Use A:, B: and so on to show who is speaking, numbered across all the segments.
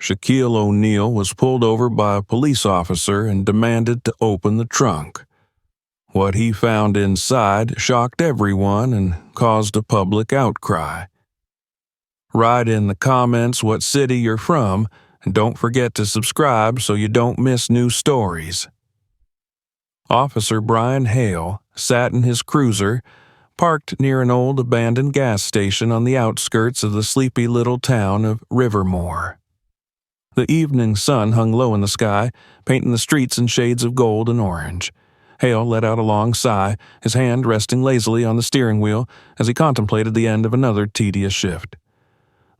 A: Shaquille O'Neal was pulled over by a police officer and demanded to open the trunk. What he found inside shocked everyone and caused a public outcry. Write in the comments what city you're from, and don't forget to subscribe so you don't miss new stories. Officer Brian Hale sat in his cruiser, parked near an old abandoned gas station on the outskirts of the sleepy little town of Rivermore. The evening sun hung low in the sky, painting the streets in shades of gold and orange. Hale let out a long sigh, his hand resting lazily on the steering wheel as he contemplated the end of another tedious shift.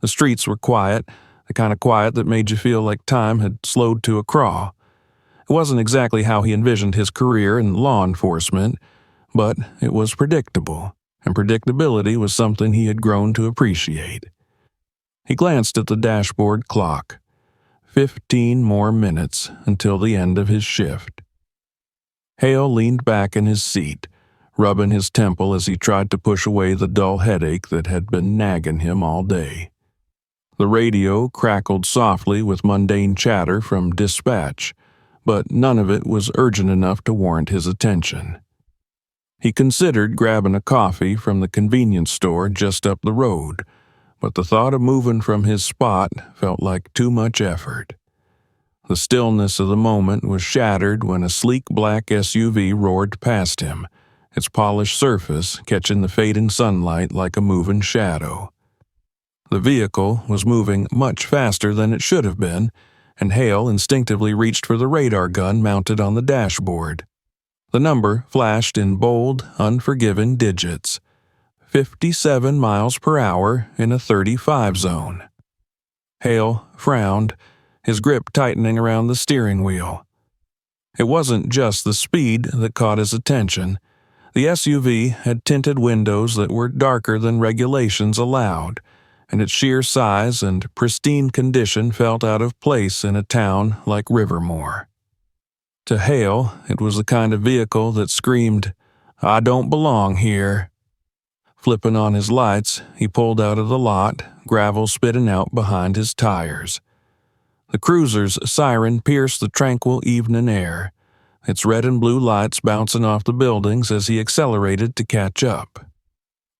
A: The streets were quiet, the kind of quiet that made you feel like time had slowed to a crawl. It wasn't exactly how he envisioned his career in law enforcement, but it was predictable, and predictability was something he had grown to appreciate. He glanced at the dashboard clock. 15 more minutes until the end of his shift. Hale leaned back in his seat, rubbing his temple as he tried to push away the dull headache that had been nagging him all day. The radio crackled softly with mundane chatter from dispatch, but none of it was urgent enough to warrant his attention. He considered grabbing a coffee from the convenience store just up the road, but the thought of moving from his spot felt like too much effort. The stillness of the moment was shattered when a sleek black SUV roared past him, its polished surface catching the fading sunlight like a moving shadow. The vehicle was moving much faster than it should have been, and Hale instinctively reached for the radar gun mounted on the dashboard. The number flashed in bold, unforgiving digits. 57 miles per hour in a 35 zone. Hale frowned, his grip tightening around the steering wheel. It wasn't just the speed that caught his attention. The SUV had tinted windows that were darker than regulations allowed, and its sheer size and pristine condition felt out of place in a town like Rivermore. To Hale, it was the kind of vehicle that screamed, "I don't belong here." Flipping on his lights, he pulled out of the lot, gravel spitting out behind his tires. The cruiser's siren pierced the tranquil evening air, its red and blue lights bouncing off the buildings as he accelerated to catch up.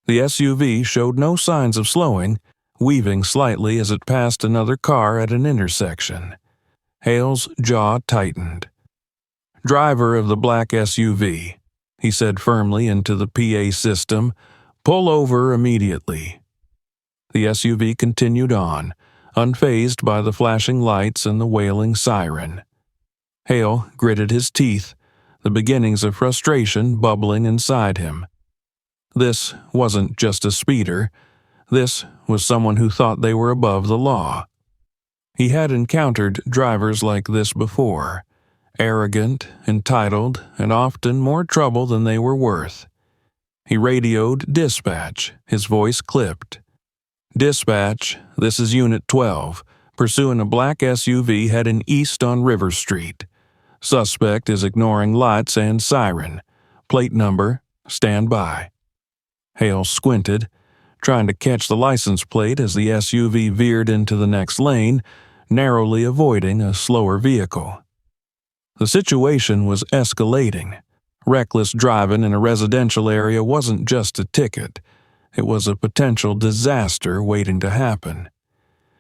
A: The SUV showed no signs of slowing, weaving slightly as it passed another car at an intersection. Hale's jaw tightened. "Driver of the black SUV," he said firmly into the PA system, "pull over immediately." The SUV continued on, unfazed by the flashing lights and the wailing siren. Hale gritted his teeth, the beginnings of frustration bubbling inside him. This wasn't just a speeder. This was someone who thought they were above the law. He had encountered drivers like this before, arrogant, entitled, and often more trouble than they were worth. He radioed dispatch, his voice clipped. "Dispatch, this is Unit 12, pursuing a black SUV heading east on River Street. Suspect is ignoring lights and siren. Plate number, stand by." Hale squinted, trying to catch the license plate as the SUV veered into the next lane, narrowly avoiding a slower vehicle. The situation was escalating. Reckless driving in a residential area wasn't just a ticket. It was a potential disaster waiting to happen.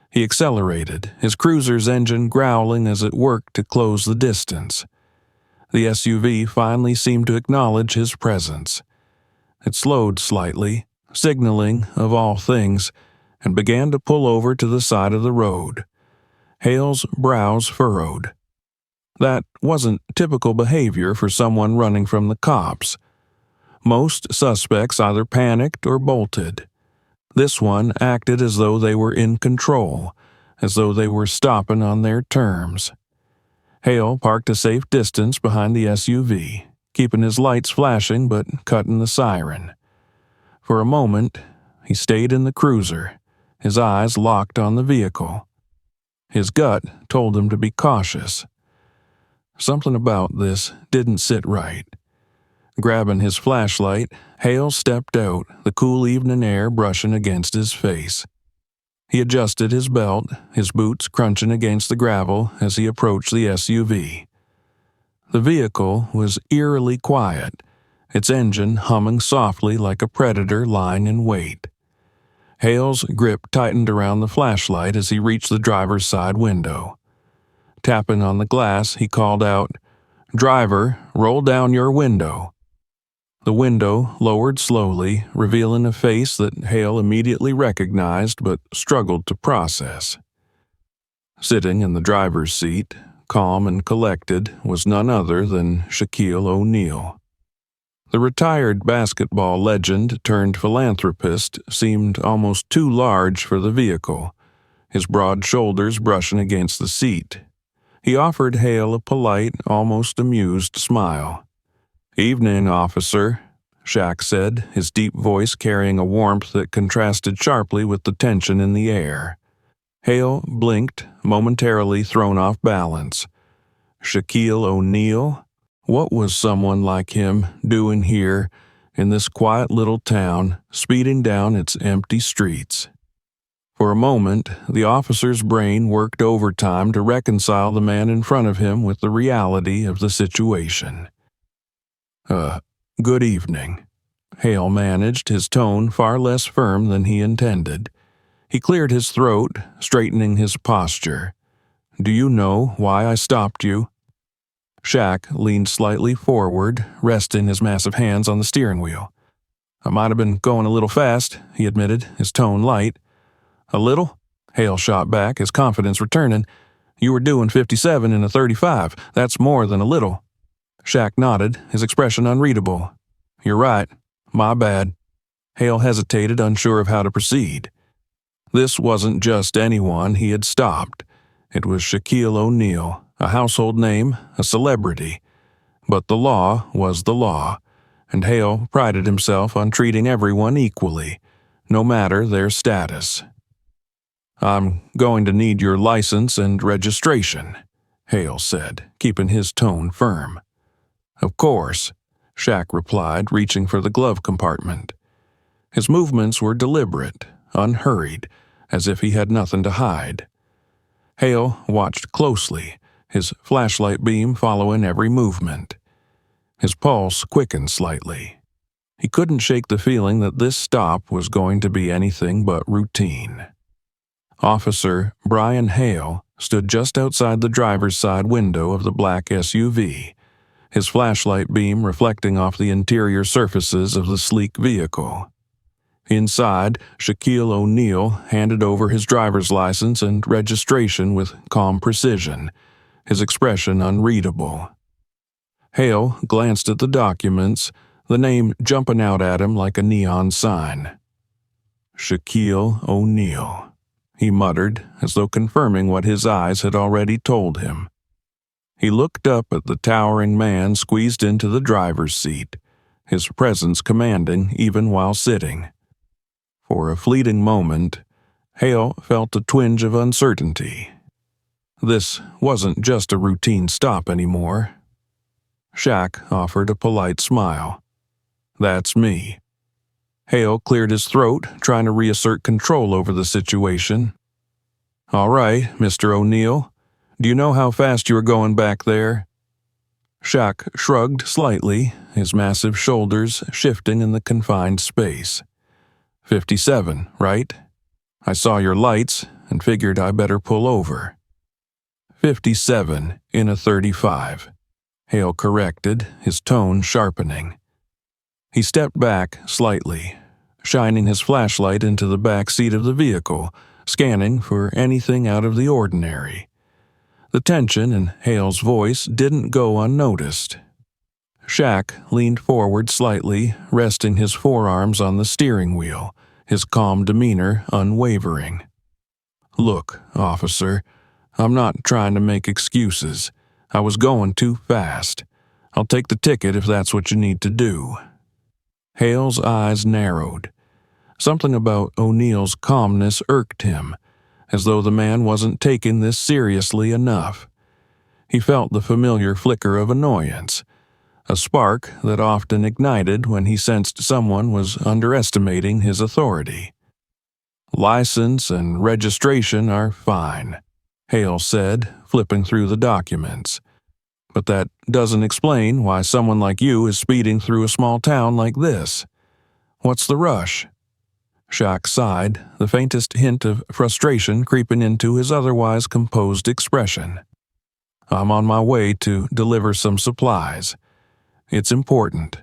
A: He accelerated, his cruiser's engine growling as it worked to close the distance. The SUV finally seemed to acknowledge his presence. It slowed slightly, signaling, of all things, and began to pull over to the side of the road. Hale's brows furrowed. That wasn't typical behavior for someone running from the cops. Most suspects either panicked or bolted. This one acted as though they were in control, as though they were stopping on their terms. Hale parked a safe distance behind the SUV, keeping his lights flashing but cutting the siren. For a moment, he stayed in the cruiser, his eyes locked on the vehicle. His gut told him to be cautious. Something about this didn't sit right. Grabbing his flashlight, Hale stepped out, the cool evening air brushing against his face. He adjusted his belt, his boots crunching against the gravel as he approached the SUV. The vehicle was eerily quiet, its engine humming softly like a predator lying in wait. Hale's grip tightened around the flashlight as he reached the driver's side window. Tapping on the glass, he called out, "Driver, roll down your window." The window lowered slowly, revealing a face that Hale immediately recognized but struggled to process. Sitting in the driver's seat, calm and collected, was none other than Shaquille O'Neal. The retired basketball legend turned philanthropist seemed almost too large for the vehicle, his broad shoulders brushing against the seat. He offered Hale a polite, almost amused smile. "Evening, officer," Shaq said, his deep voice carrying a warmth that contrasted sharply with the tension in the air. Hale blinked, momentarily thrown off balance. Shaquille O'Neal? What was someone like him doing here, in this quiet little town, speeding down its empty streets? For a moment, the officer's brain worked overtime to reconcile the man in front of him with the reality of the situation. Good evening," Hale managed, his tone far less firm than he intended. He cleared his throat, straightening his posture. "Do you know why I stopped you?" Shaq leaned slightly forward, resting his massive hands on the steering wheel. "I might have been going a little fast," he admitted, his tone light. "A little?" Hale shot back, his confidence returning. "You were doing 57 in a 35. That's more than a little." Shaq nodded, his expression unreadable. "You're right. My bad." Hale hesitated, unsure of how to proceed. This wasn't just anyone he had stopped. It was Shaquille O'Neal, a household name, a celebrity. But the law was the law, and Hale prided himself on treating everyone equally, no matter their status. "I'm going to need your license and registration," Hale said, keeping his tone firm. "Of course," Shaq replied, reaching for the glove compartment. His movements were deliberate, unhurried, as if he had nothing to hide. Hale watched closely, his flashlight beam following every movement. His pulse quickened slightly. He couldn't shake the feeling that this stop was going to be anything but routine. Officer Brian Hale stood just outside the driver's side window of the black SUV, his flashlight beam reflecting off the interior surfaces of the sleek vehicle. Inside, Shaquille O'Neal handed over his driver's license and registration with calm precision, his expression unreadable. Hale glanced at the documents, the name jumping out at him like a neon sign. "Shaquille O'Neal," he muttered, as though confirming what his eyes had already told him. He looked up at the towering man squeezed into the driver's seat, his presence commanding even while sitting. For a fleeting moment, Hale felt a twinge of uncertainty. This wasn't just a routine stop anymore. Shaq offered a polite smile. "That's me." Hale cleared his throat, trying to reassert control over the situation. "All right, Mr. O'Neal. Do you know how fast you were going back there?" Shaq shrugged slightly, his massive shoulders shifting in the confined space. 57, right? I saw your lights and figured I better pull over." 57 in a 35, Hale corrected, his tone sharpening. He stepped back slightly, shining his flashlight into the back seat of the vehicle, scanning for anything out of the ordinary. The tension in Hale's voice didn't go unnoticed. Shaq leaned forward slightly, resting his forearms on the steering wheel, his calm demeanor unwavering. "Look, officer, I'm not trying to make excuses. I was going too fast. I'll take the ticket if that's what you need to do." Hale's eyes narrowed. Something about O'Neal's calmness irked him, as though the man wasn't taking this seriously enough. He felt the familiar flicker of annoyance, a spark that often ignited when he sensed someone was underestimating his authority. License and registration are fine, Hale said, flipping through the documents. But that doesn't explain why someone like you is speeding through a small town like this. What's the rush? Shaq sighed, the faintest hint of frustration creeping into his otherwise composed expression. I'm on my way to deliver some supplies. It's important.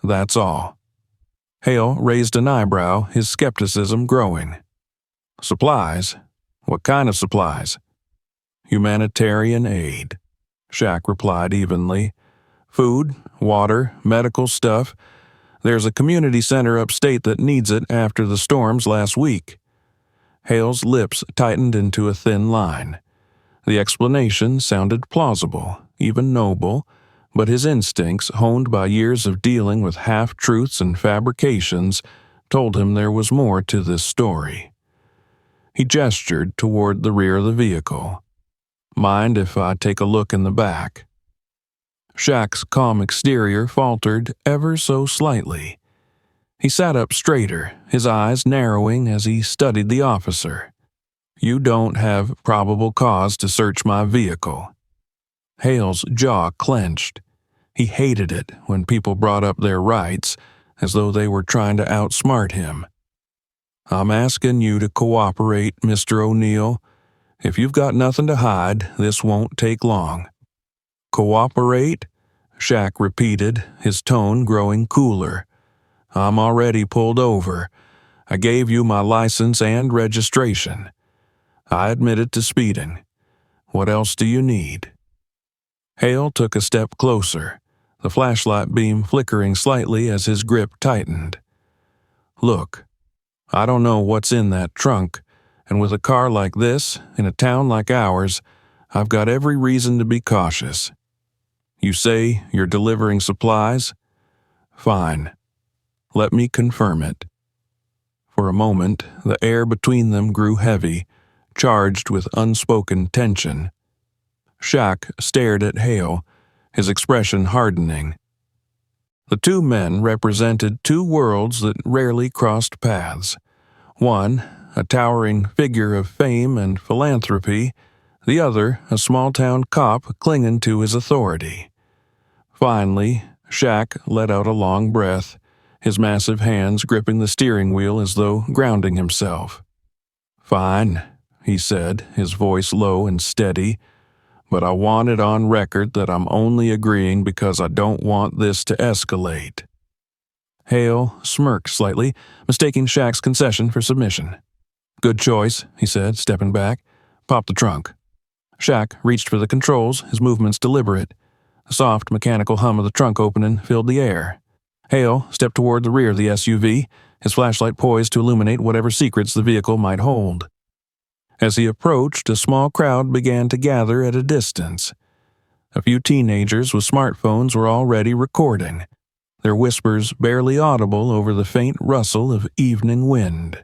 A: That's all. Hale raised an eyebrow, his skepticism growing. Supplies? What kind of supplies? Humanitarian aid, Shaq replied evenly. Food, water, medical stuff. There's a community center upstate that needs it after the storms last week. Hale's lips tightened into a thin line. The explanation sounded plausible, even noble, but his instincts, honed by years of dealing with half-truths and fabrications, told him there was more to this story. He gestured toward the rear of the vehicle. Mind if I take a look in the back? Shaq's calm exterior faltered ever so slightly. He sat up straighter, his eyes narrowing as he studied the officer. You don't have probable cause to search my vehicle. Hale's jaw clenched. He hated it when people brought up their rights, as though they were trying to outsmart him. I'm asking you to cooperate, Mr. O'Neill. If you've got nothing to hide, this won't take long. Cooperate? Shaq repeated, his tone growing cooler. I'm already pulled over. I gave you my license and registration. I admitted to speeding. What else do you need? Hale took a step closer, the flashlight beam flickering slightly as his grip tightened. Look, I don't know what's in that trunk, and with a car like this, in a town like ours, I've got every reason to be cautious. You say you're delivering supplies? Fine. Let me confirm it. For a moment, the air between them grew heavy, charged with unspoken tension. Shaq stared at Hale, his expression hardening. The two men represented two worlds that rarely crossed paths. One, a towering figure of fame and philanthropy, the other, a small-town cop clinging to his authority. Finally, Shaq let out a long breath, his massive hands gripping the steering wheel as though grounding himself. Fine, he said, his voice low and steady, but I want it on record that I'm only agreeing because I don't want this to escalate. Hale smirked slightly, mistaking Shaq's concession for submission. Good choice, he said, stepping back. Pop the trunk. Shaq reached for the controls, his movements deliberate. The soft, mechanical hum of the trunk opening filled the air. Hale stepped toward the rear of the SUV, his flashlight poised to illuminate whatever secrets the vehicle might hold. As he approached, a small crowd began to gather at a distance. A few teenagers with smartphones were already recording, their whispers barely audible over the faint rustle of evening wind.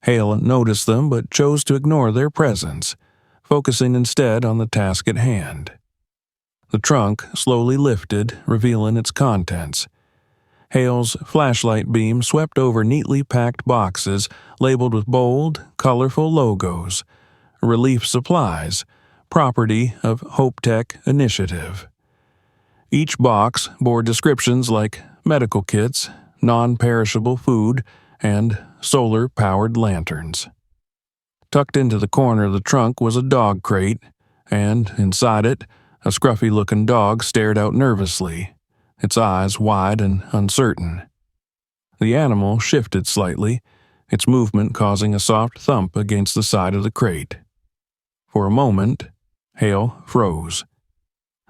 A: Hale noticed them but chose to ignore their presence, focusing instead on the task at hand. The trunk slowly lifted, revealing its contents. Hale's flashlight beam swept over neatly packed boxes labeled with bold, colorful logos. Relief supplies, property of Hope Tech Initiative. Each box bore descriptions like medical kits, non-perishable food, and solar-powered lanterns. Tucked into the corner of the trunk was a dog crate, and, inside it, a scruffy-looking dog stared out nervously, its eyes wide and uncertain. The animal shifted slightly, its movement causing a soft thump against the side of the crate. For a moment, Hale froze.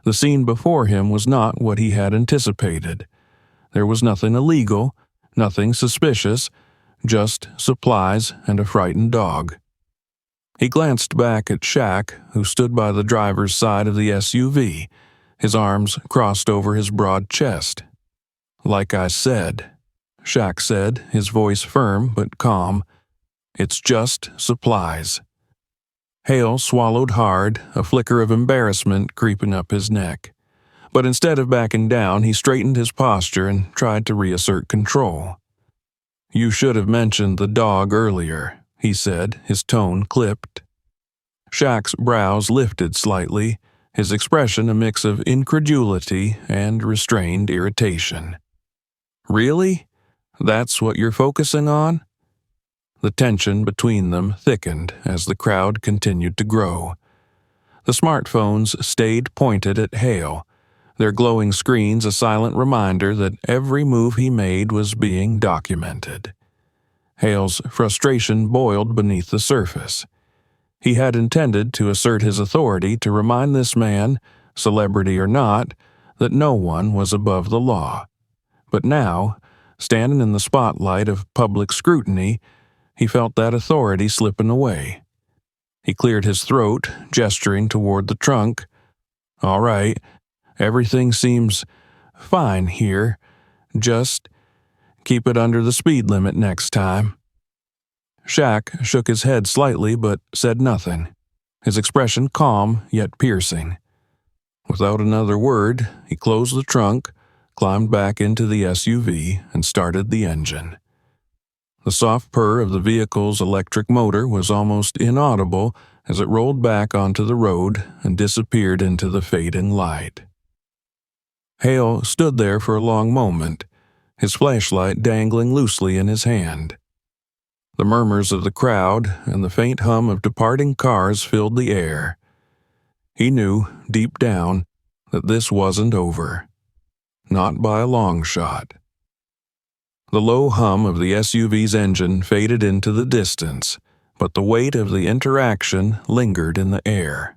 A: The scene before him was not what he had anticipated. There was nothing illegal, nothing suspicious, just supplies and a frightened dog. He glanced back at Shaq, who stood by the driver's side of the SUV, his arms crossed over his broad chest. Like I said, Shaq said, his voice firm but calm, it's just supplies. Hale swallowed hard, a flicker of embarrassment creeping up his neck. But instead of backing down, he straightened his posture and tried to reassert control. You should have mentioned the dog earlier, he said, his tone clipped. Shaq's brows lifted slightly, his expression a mix of incredulity and restrained irritation. Really? That's what you're focusing on? The tension between them thickened as the crowd continued to grow. The smartphones stayed pointed at Hale, their glowing screens a silent reminder that every move he made was being documented. Hale's frustration boiled beneath the surface. He had intended to assert his authority to remind this man, celebrity or not, that no one was above the law. But now, standing in the spotlight of public scrutiny, he felt that authority slipping away. He cleared his throat, gesturing toward the trunk. "All right, everything seems fine here. Just keep it under the speed limit next time." Shaq shook his head slightly but said nothing, his expression calm yet piercing. Without another word, he closed the trunk, climbed back into the SUV, and started the engine. The soft purr of the vehicle's electric motor was almost inaudible as it rolled back onto the road and disappeared into the fading light. Hale stood there for a long moment, his flashlight dangling loosely in his hand. The murmurs of the crowd and the faint hum of departing cars filled the air. He knew, deep down, that this wasn't over. Not by a long shot. The low hum of the SUV's engine faded into the distance, but the weight of the interaction lingered in the air.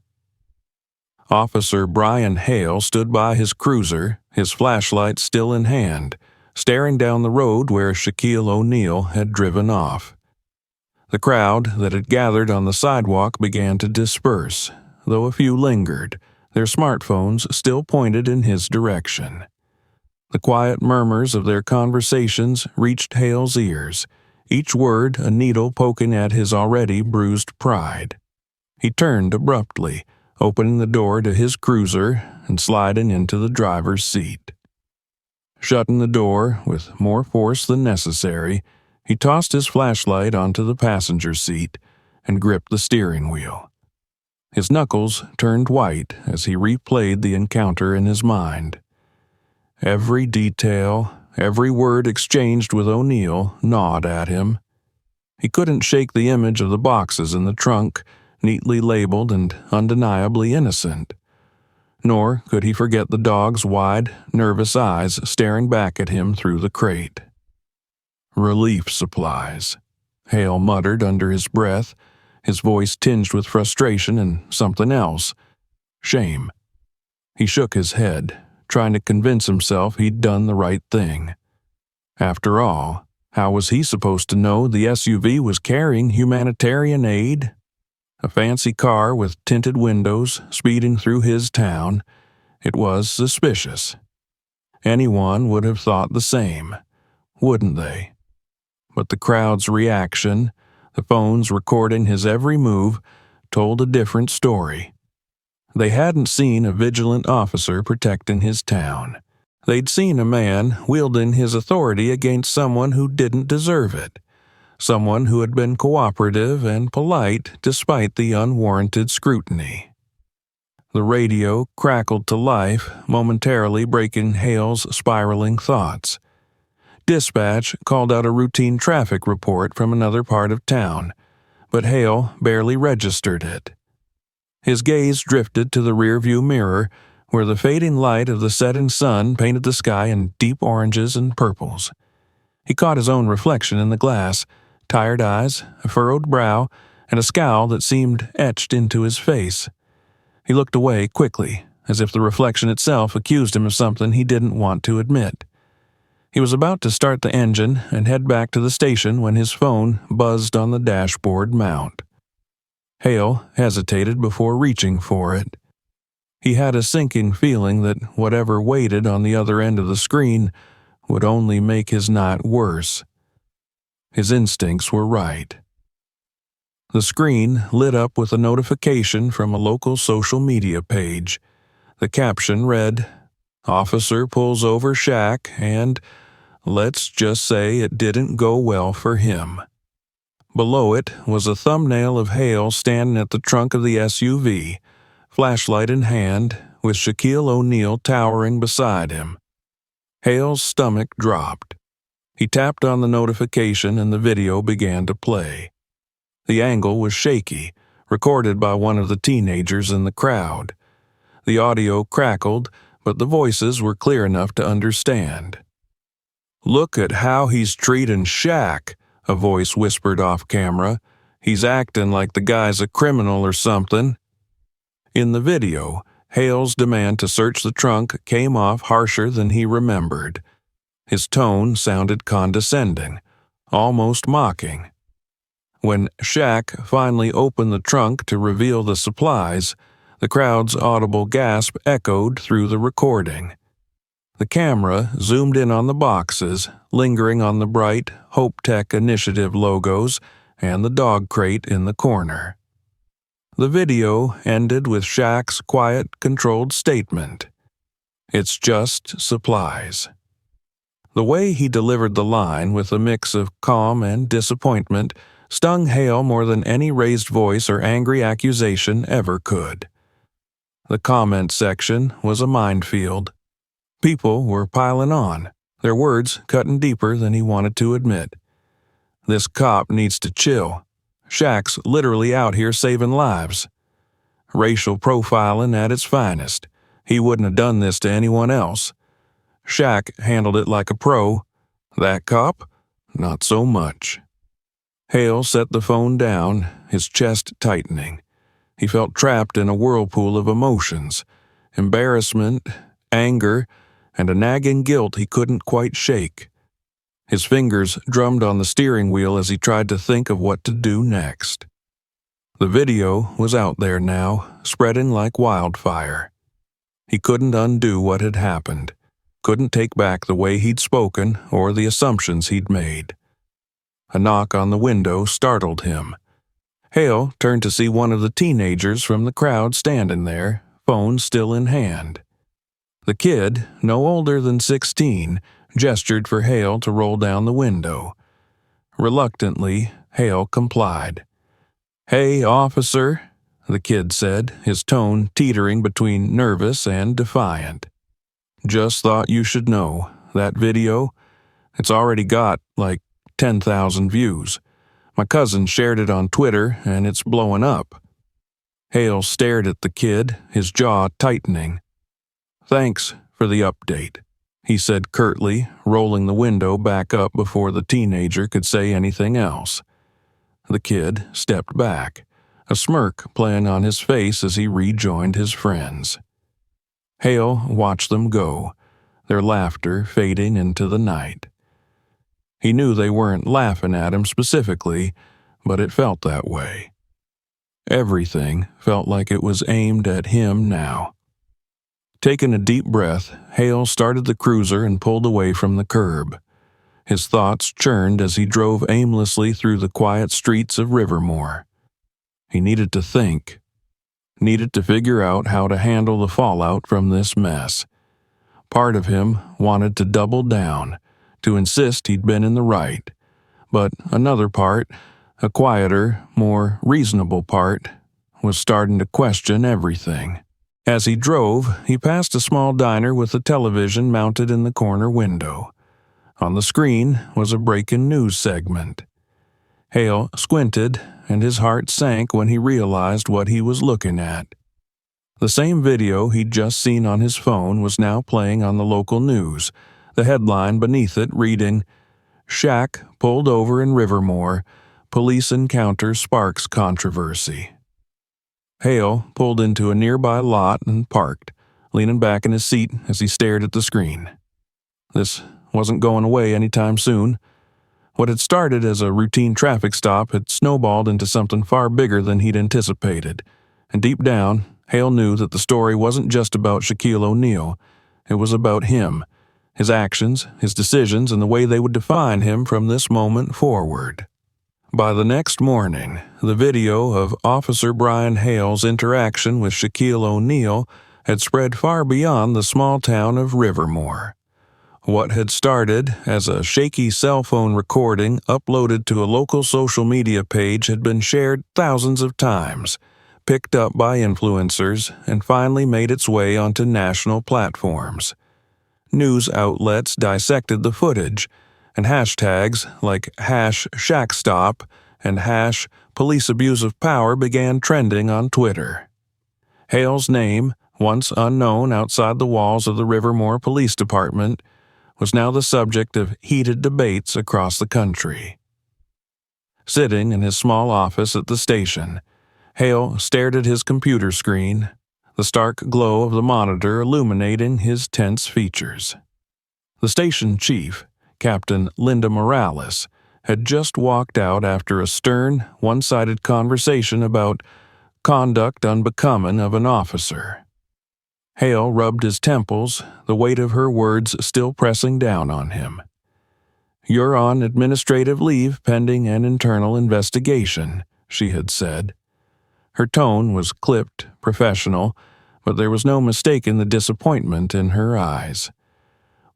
A: Officer Brian Hale stood by his cruiser, his flashlight still in hand, staring down the road where Shaquille O'Neal had driven off. The crowd that had gathered on the sidewalk began to disperse, though a few lingered, their smartphones still pointed in his direction. The quiet murmurs of their conversations reached Hale's ears, each word a needle poking at his already bruised pride. He turned abruptly, opening the door to his cruiser and sliding into the driver's seat. Shutting the door with more force than necessary, he tossed his flashlight onto the passenger seat and gripped the steering wheel. His knuckles turned white as he replayed the encounter in his mind. Every detail, every word exchanged with O'Neal gnawed at him. He couldn't shake the image of the boxes in the trunk, neatly labeled and undeniably innocent. Nor could he forget the dog's wide, nervous eyes staring back at him through the crate. "Relief supplies," Hale muttered under his breath, his voice tinged with frustration and something else, shame. He shook his head, trying to convince himself he'd done the right thing. After all, how was he supposed to know the SUV was carrying humanitarian aid? A fancy car with tinted windows speeding through his town. It was suspicious. Anyone would have thought the same, wouldn't they? But the crowd's reaction, the phones recording his every move, told a different story. They hadn't seen a vigilant officer protecting his town. They'd seen a man wielding his authority against someone who didn't deserve it, someone who had been cooperative and polite despite the unwarranted scrutiny. The radio crackled to life, momentarily breaking Hale's spiraling thoughts. Dispatch called out a routine traffic report from another part of town, but Hale barely registered it. His gaze drifted to the rearview mirror, where the fading light of the setting sun painted the sky in deep oranges and purples. He caught his own reflection in the glass, tired eyes, a furrowed brow, and a scowl that seemed etched into his face. He looked away quickly, as if the reflection itself accused him of something he didn't want to admit. He was about to start the engine and head back to the station when his phone buzzed on the dashboard mount. Hale hesitated before reaching for it. He had a sinking feeling that whatever waited on the other end of the screen would only make his night worse. His instincts were right. The screen lit up with a notification from a local social media page. The caption read, "Officer pulls over Shaq and, let's just say it didn't go well for him." Below it was a thumbnail of Hale standing at the trunk of the SUV, flashlight in hand, with Shaquille O'Neal towering beside him. Hale's stomach dropped. He tapped on the notification and the video began to play. The angle was shaky, recorded by one of the teenagers in the crowd. The audio crackled, but the voices were clear enough to understand. "Look at how he's treating Shaq," a voice whispered off camera. "He's acting like the guy's a criminal or something." In the video, Hale's demand to search the trunk came off harsher than he remembered. His tone sounded condescending, almost mocking. When Shaq finally opened the trunk to reveal the supplies, the crowd's audible gasp echoed through the recording. The camera zoomed in on the boxes, lingering on the bright Hope Tech Initiative logos and the dog crate in the corner. The video ended with Shaq's quiet, controlled statement. "It's just supplies." The way he delivered the line, with a mix of calm and disappointment, stung Hale more than any raised voice or angry accusation ever could. The comment section was a minefield. People were piling on, their words cutting deeper than he wanted to admit. "This cop needs to chill. Shaq's literally out here saving lives." Racial profiling at its finest. He wouldn't have done this to anyone else. Shaq handled it like a pro. That cop? Not so much. Hale set the phone down, his chest tightening. He felt trapped in a whirlpool of emotions, embarrassment, anger, and a nagging guilt he couldn't quite shake. His fingers drummed on the steering wheel as he tried to think of what to do next. The video was out there now, spreading like wildfire. He couldn't undo what had happened, couldn't take back the way he'd spoken or the assumptions he'd made. A knock on the window startled him. Hale turned to see one of the teenagers from the crowd standing there, phone still in hand. The kid, no older than 16, gestured for Hale to roll down the window. Reluctantly, Hale complied. "Hey, officer," the kid said, his tone teetering between nervous and defiant. "Just thought you should know, that video, it's already got, 10,000 views. My cousin shared it on Twitter, and it's blowing up." Hale stared at the kid, his jaw tightening. "Thanks for the update," he said curtly, rolling the window back up before the teenager could say anything else. The kid stepped back, a smirk playing on his face as he rejoined his friends. Hale watched them go, their laughter fading into the night. He knew they weren't laughing at him specifically, but it felt that way. Everything felt like it was aimed at him now. Taking a deep breath, Hale started the cruiser and pulled away from the curb. His thoughts churned as he drove aimlessly through the quiet streets of Rivermore. He needed to think. Needed to figure out how to handle the fallout from this mess. Part of him wanted to double down, to insist he'd been in the right. But another part, a quieter, more reasonable part, was starting to question everything. As he drove, he passed a small diner with a television mounted in the corner window. On the screen was a breaking news segment. Hale squinted, and his heart sank when he realized what he was looking at. The same video he'd just seen on his phone was now playing on the local news, the headline beneath it reading, "Shaq pulled over in Rivermore, police encounter sparks controversy." Hale pulled into a nearby lot and parked, leaning back in his seat as he stared at the screen. This wasn't going away anytime soon. What had started as a routine traffic stop had snowballed into something far bigger than he'd anticipated, and deep down, Hale knew that the story wasn't just about Shaquille O'Neal. It was about him, his actions, his decisions, and the way they would define him from this moment forward. By the next morning, the video of Officer Brian Hale's interaction with Shaquille O'Neal had spread far beyond the small town of Rivermore. What had started as a shaky cell phone recording uploaded to a local social media page had been shared thousands of times, picked up by influencers, and finally made its way onto national platforms. News outlets dissected the footage, and hashtags like #ShaqStop and #Police Abuse of Power began trending on Twitter. Hale's name, once unknown outside the walls of the Livermore Police Department, was now the subject of heated debates across the country. Sitting in his small office at the station, Hale stared at his computer screen, the stark glow of the monitor illuminating his tense features. The station chief, Captain Linda Morales, had just walked out after a stern, one-sided conversation about conduct unbecoming of an officer. Hale rubbed his temples, the weight of her words still pressing down on him. "You're on administrative leave pending an internal investigation," she had said. Her tone was clipped, professional, but there was no mistaking the disappointment in her eyes.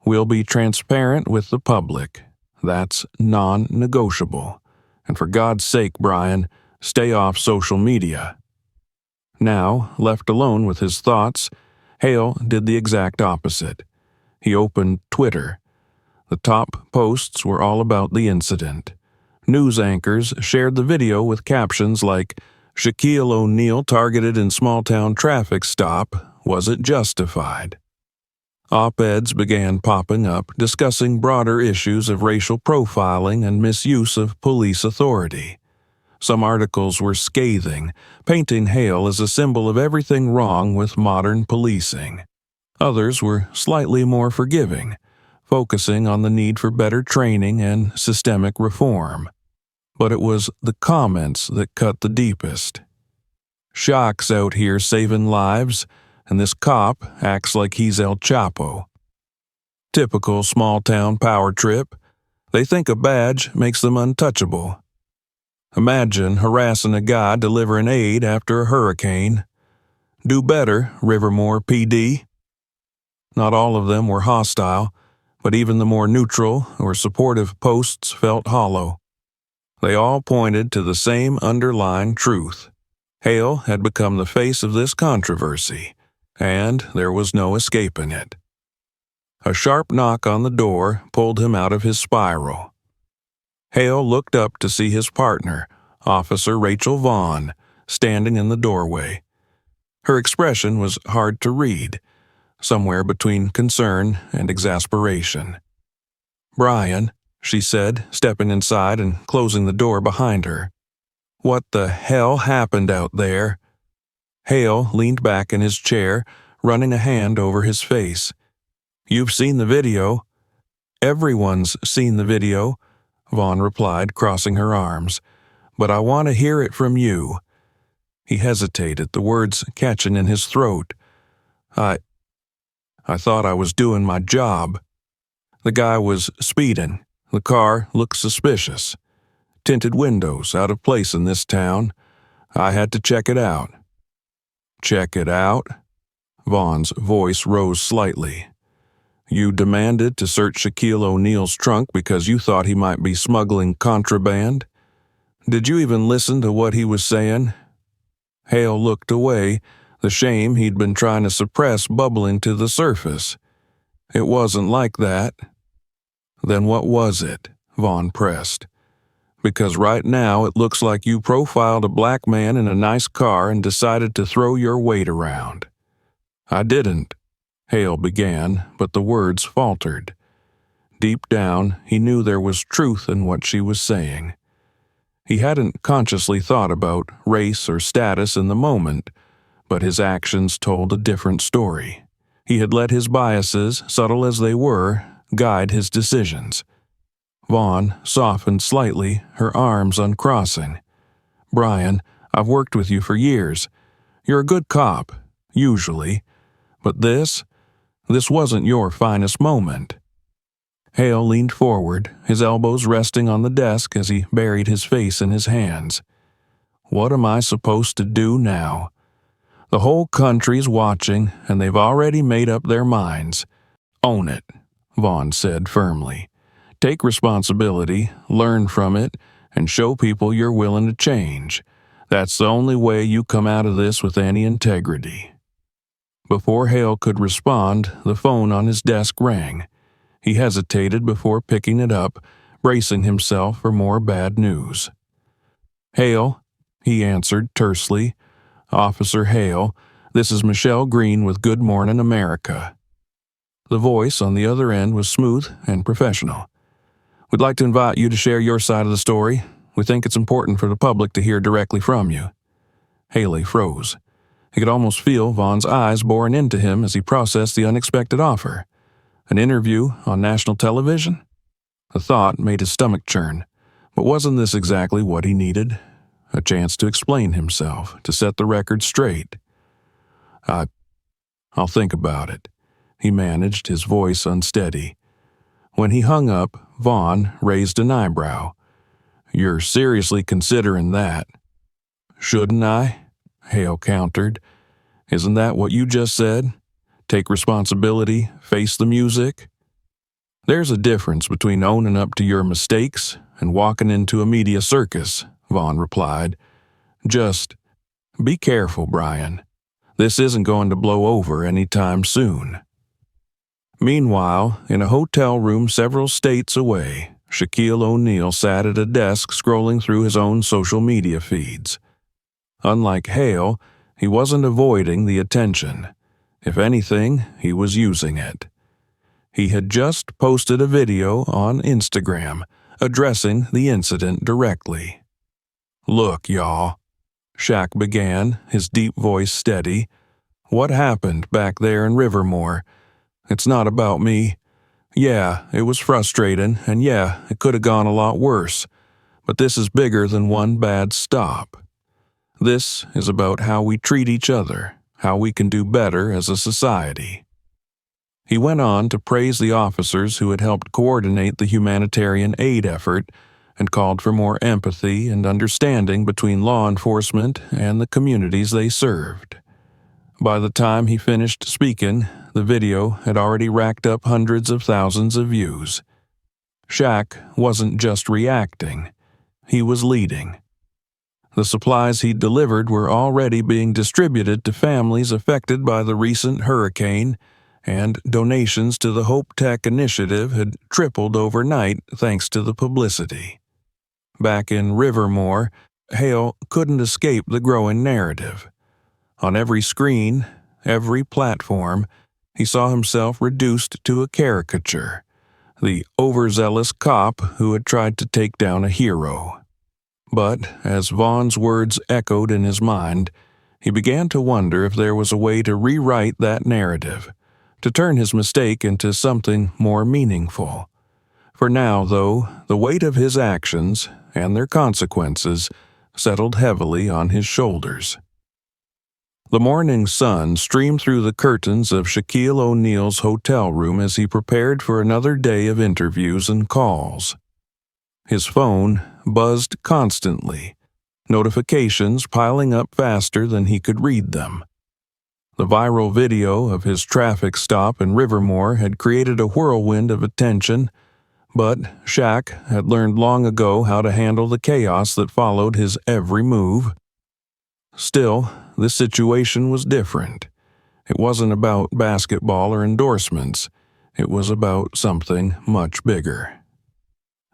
A: "We'll be transparent with the public. That's non-negotiable. And for God's sake, Brian, stay off social media." Now, left alone with his thoughts, Hale did the exact opposite. He opened Twitter. The top posts were all about the incident. News anchors shared the video with captions like, "Shaquille O'Neal targeted in small-town traffic stop. Was it justified?" Op-eds began popping up, discussing broader issues of racial profiling and misuse of police authority. Some articles were scathing, painting Hale as a symbol of everything wrong with modern policing. Others were slightly more forgiving, focusing on the need for better training and systemic reform. But it was the comments that cut the deepest. "Shaq's out here saving lives, and this cop acts like he's El Chapo." Typical small-town power trip. They think a badge makes them untouchable. Imagine harassing a guy delivering aid after a hurricane. Do better, Livermore PD. Not all of them were hostile, but even the more neutral or supportive posts felt hollow. They all pointed to the same underlying truth. Hale had become the face of this controversy, and there was no escaping it. A sharp knock on the door pulled him out of his spiral. Hale looked up to see his partner, Officer Rachel Vaughn, standing in the doorway. Her expression was hard to read, somewhere between concern and exasperation. "Brian," she said, stepping inside and closing the door behind her. "What the hell happened out there?" Hale leaned back in his chair, running a hand over his face. "You've seen the video." "Everyone's seen the video," Vaughn replied, crossing her arms. "But I want to hear it from you." He hesitated, the words catching in his throat. I thought I was doing my job." The guy was speeding. The car looked suspicious. Tinted windows, out of place in this town. I had to check it out. "Check it out?" Vaughn's voice rose slightly. "You demanded to search Shaquille O'Neal's trunk because you thought he might be smuggling contraband? Did you even listen to what he was saying?" Hale looked away, the shame he'd been trying to suppress bubbling to the surface. "It wasn't like that." "Then what was it?" Vaughn pressed. "Because right now it looks like you profiled a black man in a nice car and decided to throw your weight around." "I didn't," Hale began, but the words faltered. Deep down, he knew there was truth in what she was saying. He hadn't consciously thought about race or status in the moment, but his actions told a different story. He had let his biases, subtle as they were, guide his decisions. Vaughn softened slightly, her arms uncrossing. "Brian, I've worked with you for years. You're a good cop, usually. But this wasn't your finest moment." Hale leaned forward, his elbows resting on the desk as he buried his face in his hands. "What am I supposed to do now? The whole country's watching, and they've already made up their minds. Own it. Vaughn said firmly. Take responsibility, learn from it, and show people you're willing to change. That's the only way you come out of this with any integrity. Before Hale could respond, the phone on his desk rang. He hesitated before picking it up, bracing himself for more bad news. Hale, he answered tersely. Officer Hale, this is Michelle Green with Good Morning America. The voice on the other end was smooth and professional. We'd like to invite you to share your side of the story. We think it's important for the public to hear directly from you. Haley froze. He could almost feel Vaughn's eyes boring into him as he processed the unexpected offer. An interview on national television? The thought made his stomach churn. But wasn't this exactly what he needed? A chance to explain himself, to set the record straight. I'll think about it, he managed, his voice unsteady. When he hung up, Vaughn raised an eyebrow. You're seriously considering that? Shouldn't I? Hale countered. Isn't that what you just said? Take responsibility, face the music? There's a difference between owning up to your mistakes and walking into a media circus, Vaughn replied. Just be careful, Brian. This isn't going to blow over anytime soon. Meanwhile, in a hotel room several states away, Shaquille O'Neal sat at a desk scrolling through his own social media feeds. Unlike Hale, he wasn't avoiding the attention. If anything, he was using it. He had just posted a video on Instagram addressing the incident directly. Look, y'all, Shaq began, his deep voice steady. What happened back there in Rivermore? It's not about me. Yeah, it was frustrating, and yeah, it could have gone a lot worse. But this is bigger than one bad stop. This is about how we treat each other, how we can do better as a society. He went on to praise the officers who had helped coordinate the humanitarian aid effort and called for more empathy and understanding between law enforcement and the communities they served. By the time he finished speaking, the video had already racked up hundreds of thousands of views. Shaq wasn't just reacting, he was leading. The supplies he'd delivered were already being distributed to families affected by the recent hurricane, and donations to the Hope Tech initiative had tripled overnight thanks to the publicity. Back in Rivermore, Hale couldn't escape the growing narrative. On every screen, every platform, he saw himself reduced to a caricature, the overzealous cop who had tried to take down a hero. But as Vaughn's words echoed in his mind, he began to wonder if there was a way to rewrite that narrative, to turn his mistake into something more meaningful. For now, though, the weight of his actions and their consequences settled heavily on his shoulders. The morning sun streamed through the curtains of Shaquille O'Neal's hotel room as he prepared for another day of interviews and calls. His phone buzzed constantly, notifications piling up faster than he could read them. The viral video of his traffic stop in Rivermore had created a whirlwind of attention, but Shaq had learned long ago how to handle the chaos that followed his every move. Still, this situation was different. It wasn't about basketball or endorsements. It was about something much bigger.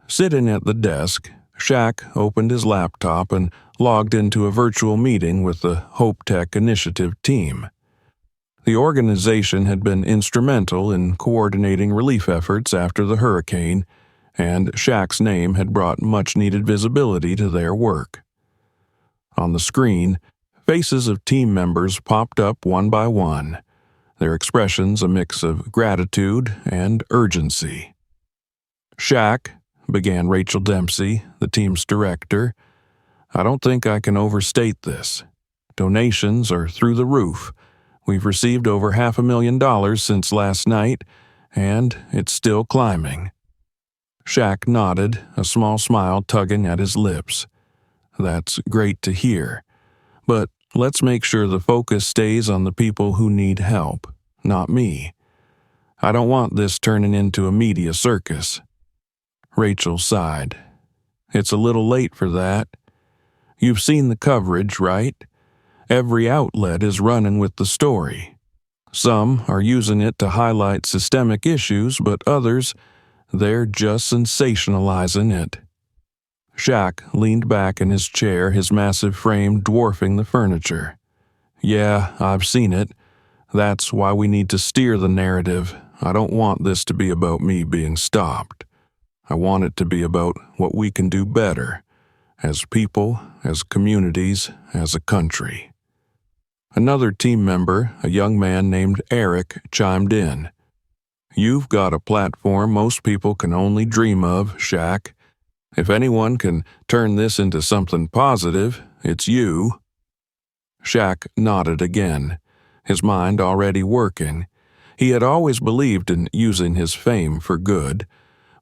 A: Sitting at the desk, Shaq opened his laptop and logged into a virtual meeting with the Hope Tech Initiative team. The organization had been instrumental in coordinating relief efforts after the hurricane, and Shaq's name had brought much-needed visibility to their work. On the screen, faces of team members popped up one by one, their expressions a mix of gratitude and urgency. Shaq, began Rachel Dempsey, the team's director, I don't think I can overstate this. Donations are through the roof. We've received over $500,000 since last night, and it's still climbing. Shaq nodded, a small smile tugging at his lips. That's great to hear. But let's make sure the focus stays on the people who need help, not me. I don't want this turning into a media circus." Rachel sighed. "It's a little late for that. You've seen the coverage, right? Every outlet is running with the story. Some are using it to highlight systemic issues, but others, they're just sensationalizing it." Shaq leaned back in his chair, his massive frame dwarfing the furniture. "Yeah, I've seen it. That's why we need to steer the narrative. I don't want this to be about me being stopped. I want it to be about what we can do better, as people, as communities, as a country." Another team member, a young man named Eric, chimed in. "You've got a platform most people can only dream of, Shaq. If anyone can turn this into something positive, it's you." Shaq nodded again, his mind already working. He had always believed in using his fame for good,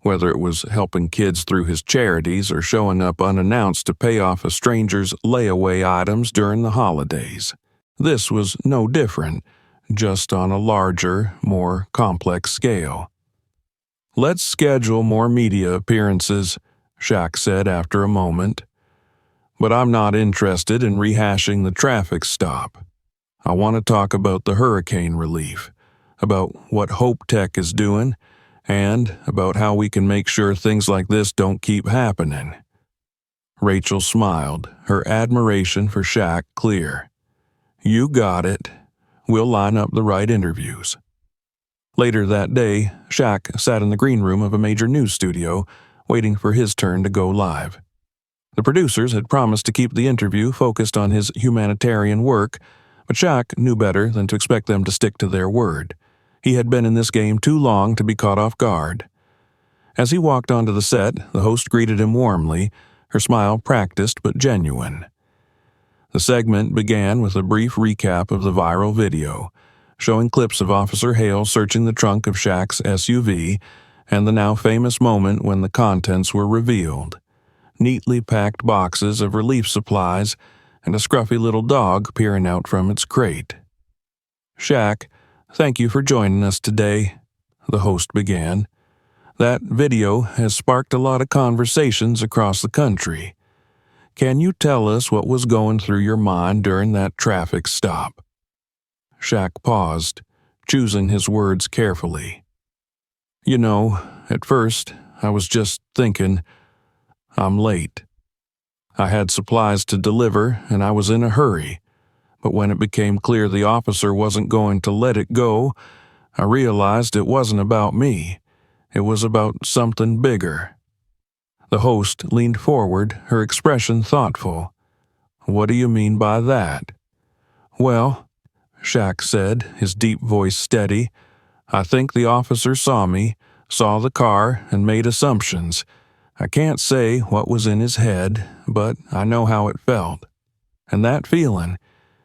A: whether it was helping kids through his charities or showing up unannounced to pay off a stranger's layaway items during the holidays. This was no different, just on a larger, more complex scale. "Let's schedule more media appearances," Shaq said after a moment. "But I'm not interested in rehashing the traffic stop. I want to talk about the hurricane relief, about what Hope Tech is doing, and about how we can make sure things like this don't keep happening." Rachel smiled, her admiration for Shaq clear. "You got it. We'll line up the right interviews." Later that day, Shaq sat in the green room of a major news studio, waiting for his turn to go live. The producers had promised to keep the interview focused on his humanitarian work, but Shaq knew better than to expect them to stick to their word. He had been in this game too long to be caught off guard. As he walked onto the set, the host greeted him warmly, her smile practiced but genuine. The segment began with a brief recap of the viral video, showing clips of Officer Hale searching the trunk of Shaq's SUV and the now famous moment when the contents were revealed. Neatly packed boxes of relief supplies and a scruffy little dog peering out from its crate. "Shaq, thank you for joining us today," the host began. "That video has sparked a lot of conversations across the country. Can you tell us what was going through your mind during that traffic stop?" Shaq paused, choosing his words carefully. "You know, at first, I was just thinking, I'm late. I had supplies to deliver, and I was in a hurry. But when it became clear the officer wasn't going to let it go, I realized it wasn't about me. It was about something bigger." The host leaned forward, her expression thoughtful. "What do you mean by that?" "Well," Shaq said, his deep voice steady, "I think the officer saw me, saw the car, and made assumptions. I can't say what was in his head, but I know how it felt. And that feeling,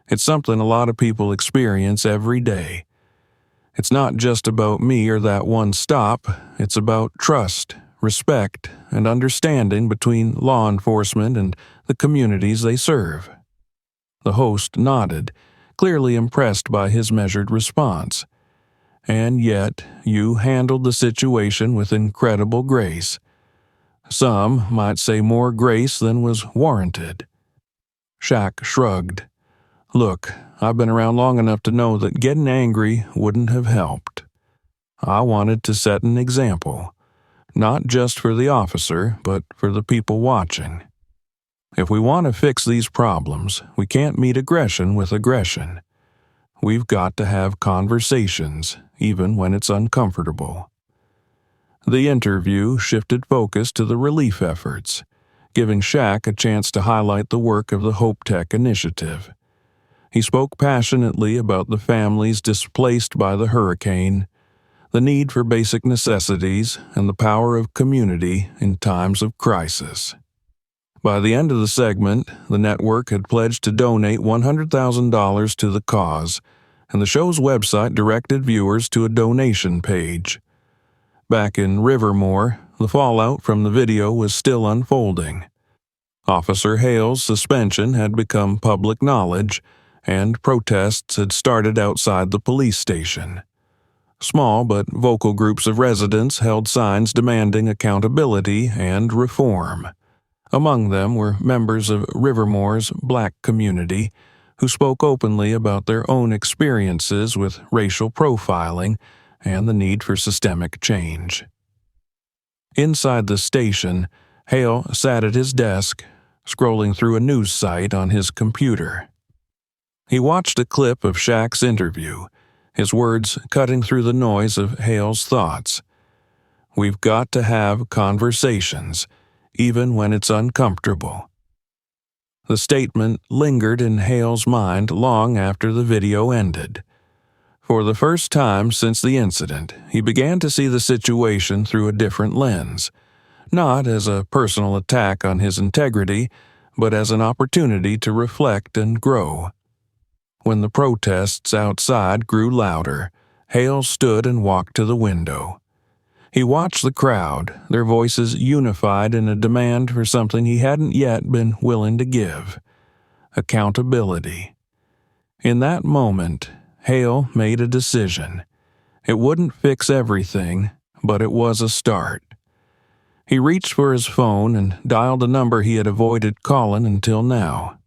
A: it's something a lot of people experience every day. It's not just about me or that one stop, it's about trust, respect, and understanding between law enforcement and the communities they serve." The host nodded, clearly impressed by his measured response. "And yet, you handled the situation with incredible grace. Some might say more grace than was warranted." Shaq shrugged. "Look, I've been around long enough to know that getting angry wouldn't have helped. I wanted to set an example, not just for the officer, but for the people watching. If we want to fix these problems, we can't meet aggression with aggression. We've got to have conversations, even when it's uncomfortable." The interview shifted focus to the relief efforts, giving Shaq a chance to highlight the work of the Hope Tech initiative. He spoke passionately about the families displaced by the hurricane, the need for basic necessities, and the power of community in times of crisis. By the end of the segment, the network had pledged to donate $100,000 to the cause, and the show's website directed viewers to a donation page. Back in Rivermore, the fallout from the video was still unfolding. Officer Hale's suspension had become public knowledge, and protests had started outside the police station. Small but vocal groups of residents held signs demanding accountability and reform. Among them were members of Rivermore's black community who spoke openly about their own experiences with racial profiling and the need for systemic change. Inside the station, Hale sat at his desk, scrolling through a news site on his computer. He watched a clip of Shaq's interview, his words cutting through the noise of Hale's thoughts. "We've got to have conversations, even when it's uncomfortable." The statement lingered in Hale's mind long after the video ended. For the first time since the incident, he began to see the situation through a different lens, not as a personal attack on his integrity, but as an opportunity to reflect and grow. When the protests outside grew louder, Hale stood and walked to the window. He watched the crowd, their voices unified in a demand for something he hadn't yet been willing to give: accountability. In that moment, Hale made a decision. It wouldn't fix everything, but it was a start. He reached for his phone and dialed a number he had avoided calling until now.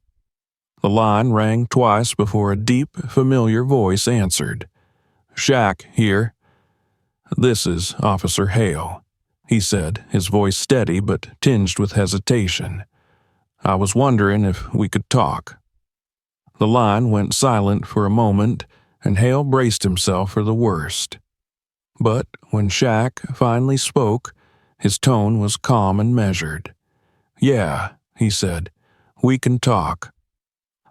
A: The line rang twice before a deep, familiar voice answered. "Shaq here." "This is Officer Hale," he said, his voice steady but tinged with hesitation. "I was wondering if we could talk." The line went silent for a moment, and Hale braced himself for the worst. But when Shaq finally spoke, his tone was calm and measured. "Yeah," he said, "we can talk."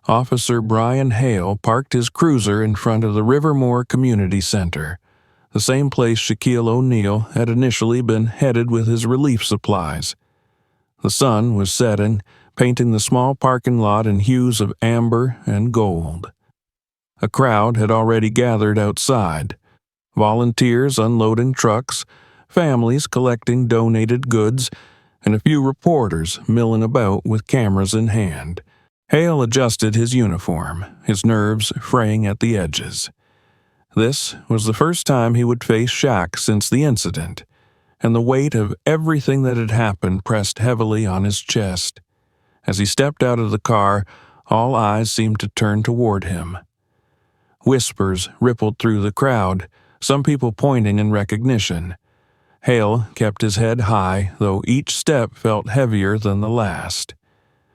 A: Officer Brian Hale parked his cruiser in front of the Rivermore Community Center, the same place Shaquille O'Neal had initially been headed with his relief supplies. The sun was setting, painting the small parking lot in hues of amber and gold. A crowd had already gathered outside, volunteers unloading trucks, families collecting donated goods, and a few reporters milling about with cameras in hand. Hale adjusted his uniform, his nerves fraying at the edges. This was the first time he would face Shaq since the incident, and the weight of everything that had happened pressed heavily on his chest. As he stepped out of the car, all eyes seemed to turn toward him. Whispers rippled through the crowd, some people pointing in recognition. Hale kept his head high, though each step felt heavier than the last.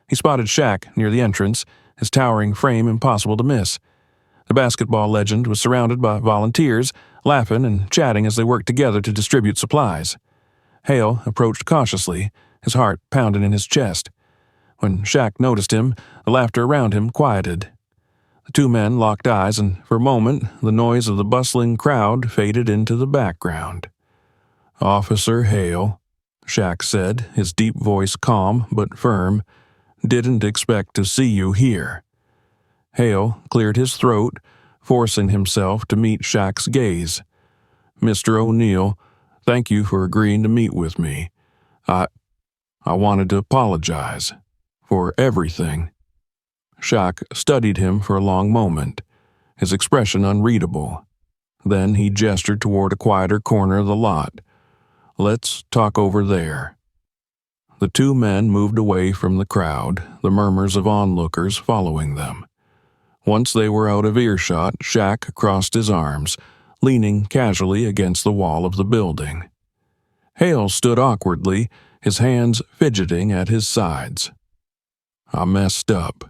A: He spotted Shaq near the entrance, his towering frame impossible to miss. The basketball legend was surrounded by volunteers, laughing and chatting as they worked together to distribute supplies. Hale approached cautiously, his heart pounding in his chest. When Shaq noticed him, the laughter around him quieted. The two men locked eyes, and for a moment, the noise of the bustling crowd faded into the background. "Officer Hale," Shaq said, his deep voice calm but firm, "didn't expect to see you here." Hale cleared his throat, forcing himself to meet Shaq's gaze. "Mr. O'Neal, thank you for agreeing to meet with me. I wanted to apologize for everything." Shaq studied him for a long moment, his expression unreadable. Then he gestured toward a quieter corner of the lot. "Let's talk over there." The two men moved away from the crowd, the murmurs of onlookers following them. Once they were out of earshot, Shaq crossed his arms, leaning casually against the wall of the building. Hale stood awkwardly, his hands fidgeting at his sides. "I messed up,"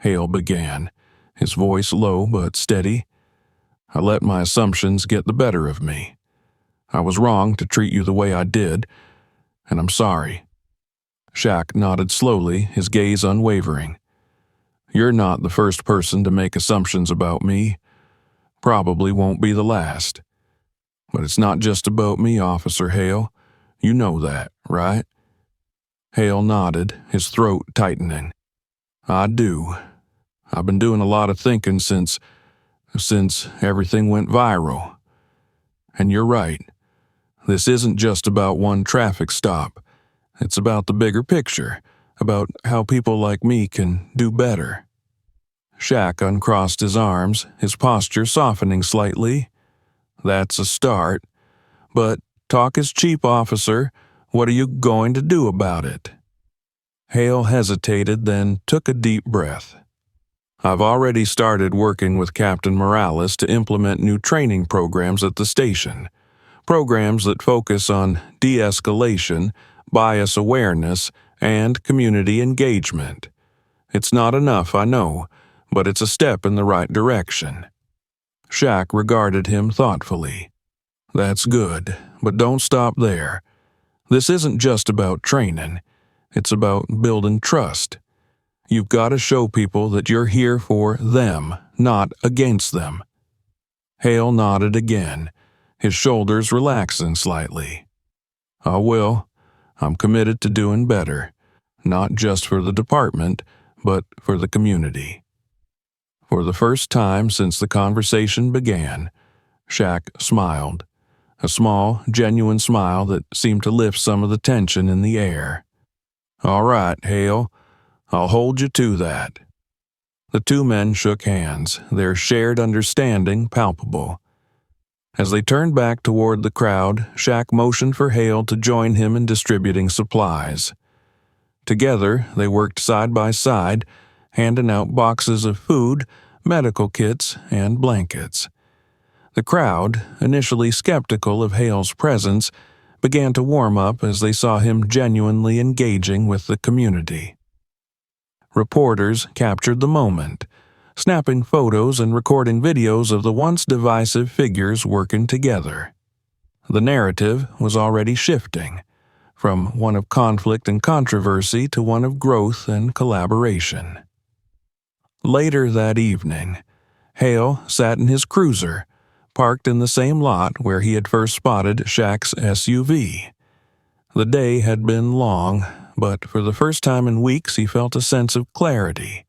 A: Hale began, his voice low but steady. "I let my assumptions get the better of me. I was wrong to treat you the way I did, and I'm sorry." Shaq nodded slowly, his gaze unwavering. "You're not the first person to make assumptions about me. Probably won't be the last. But it's not just about me, Officer Hale. You know that, right?" Hale nodded, his throat tightening. "I do. I've been doing a lot of thinking since everything went viral. And you're right. This isn't just about one traffic stop. It's about the bigger picture, about how people like me can do better." Shaq uncrossed his arms, his posture softening slightly. That's a start. But talk is cheap, officer. What are you going to do about it? Hale hesitated, then took a deep breath. I've already started working with Captain Morales to implement new training programs at the station. Programs that focus on de-escalation, bias awareness, and community engagement. It's not enough, I know, but it's a step in the right direction. Shaq regarded him thoughtfully. That's good, but don't stop there. This isn't just about training. It's about building trust. You've got to show people that you're here for them, not against them. Hale nodded again, his shoulders relaxing slightly. I will. I'm committed to doing better, not just for the department, but for the community. For the first time since the conversation began, Shaq smiled, a small, genuine smile that seemed to lift some of the tension in the air. All right, Hale, I'll hold you to that. The two men shook hands, their shared understanding palpable. As they turned back toward the crowd, Shaq motioned for Hale to join him in distributing supplies. Together, they worked side by side, handing out boxes of food, medical kits, and blankets. The crowd, initially skeptical of Hale's presence, began to warm up as they saw him genuinely engaging with the community. Reporters captured the moment, snapping photos and recording videos of the once divisive figures working together. The narrative was already shifting, from one of conflict and controversy to one of growth and collaboration. Later that evening, Hale sat in his cruiser, parked in the same lot where he had first spotted Shaq's SUV. The day had been long, but for the first time in weeks he felt a sense of clarity.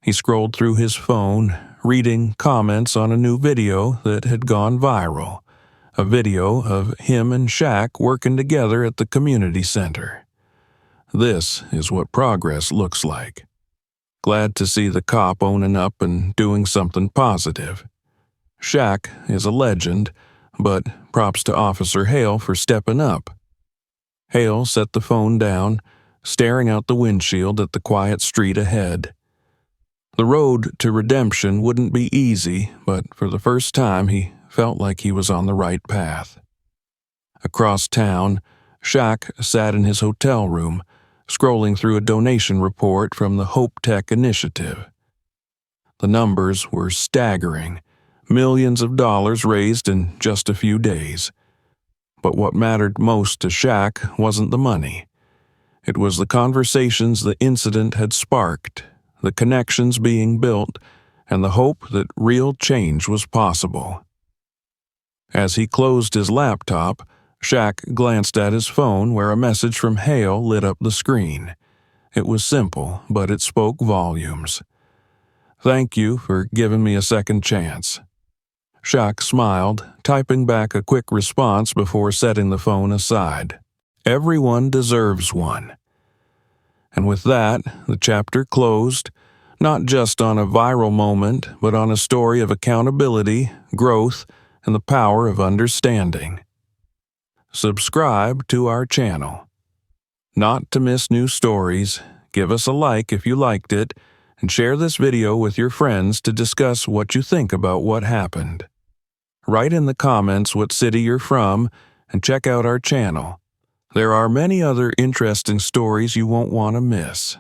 A: He scrolled through his phone, reading comments on a new video that had gone viral, a video of him and Shaq working together at the community center. This is what progress looks like. Glad to see the cop owning up and doing something positive. Shaq is a legend, but props to Officer Hale for stepping up. Hale set the phone down, staring out the windshield at the quiet street ahead. The road to redemption wouldn't be easy, but for the first time he felt like he was on the right path. Across town, Shaq sat in his hotel room, scrolling through a donation report from the Hope Tech Initiative. The numbers were staggering, millions of dollars raised in just a few days. But what mattered most to Shaq wasn't the money. It was the conversations the incident had sparked, the connections being built, and the hope that real change was possible. As he closed his laptop, Shaq glanced at his phone where a message from Hale lit up the screen. It was simple, but it spoke volumes. Thank you for giving me a second chance. Shaq smiled, typing back a quick response before setting the phone aside. Everyone deserves one. And with that, the chapter closed, not just on a viral moment, but on a story of accountability, growth, and the power of understanding. Subscribe to our channel. Not to miss new stories, give us a like if you liked it, and share this video with your friends to discuss what you think about what happened. Write in the comments what city you're from, and check out our channel. There are many other interesting stories you won't want to miss.